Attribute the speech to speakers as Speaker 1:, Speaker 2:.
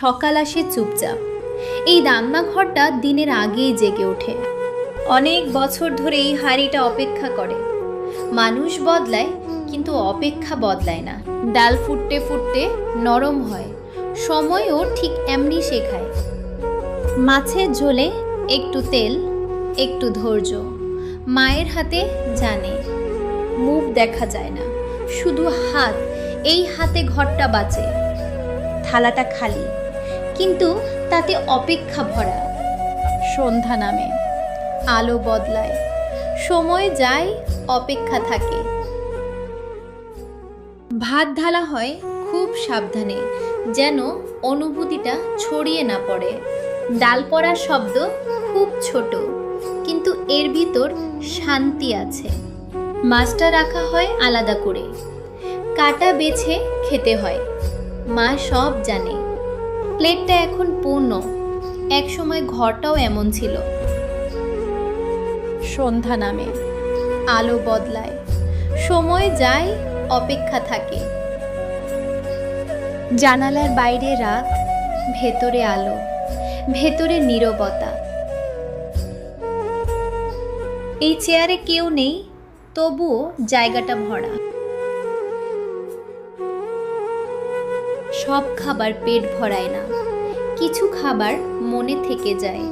Speaker 1: সকাল আসে চুপচাপ। এই রান্নাঘরটা দিনের আগেই জেগে ওঠে। অনেক বছর ধরে এই হাঁড়িটা অপেক্ষা করে। মানুষ বদলায় কিন্তু অপেক্ষা বদলায় না। ডাল ফুটতে ফুটতে নরম হয়, সময়ও ঠিক এমনি শেখায়। মাছের ঝোলে একটু তেল, একটু ধৈর্য। মায়ের হাতে জানে, মুখ দেখা যায় না, শুধু হাত। এই হাতে ঘরটা বাঁচে। থালাটা খালি, কিন্তু তাতে অপেক্ষা ভরা। সন্ধ্যা নামে, আলো বদলায়, সময় যায়, অপেক্ষা থাকে। ভাত ঢালা হয় খুব সাবধানে, যেন অনুভূতিটা ছড়িয়ে না পড়ে। ডাল পড়ার শব্দ খুব ছোট, কিন্তু এর ভিতর শান্তি আছে। মাছটা রাখা হয় আলাদা করে, কাটা বেছে খেতে হয়। মা সব জানে। প্লেটটা এখন পূর্ণ, একসময় ঘরটাও এমন ছিল। সন্ধ্যা নামে, আলো বদলায়, সময় যায়, অপেক্ষা থাকে। জানালার বাইরে রাত, ভেতরে আলো, ভেতরে নীরবতা। এই চেয়ারে কেউ নেই, তবুও জায়গাটা ভরা। সব খাবার পেট ভরায় না, কিছু খাবার মনে থেকে যায়।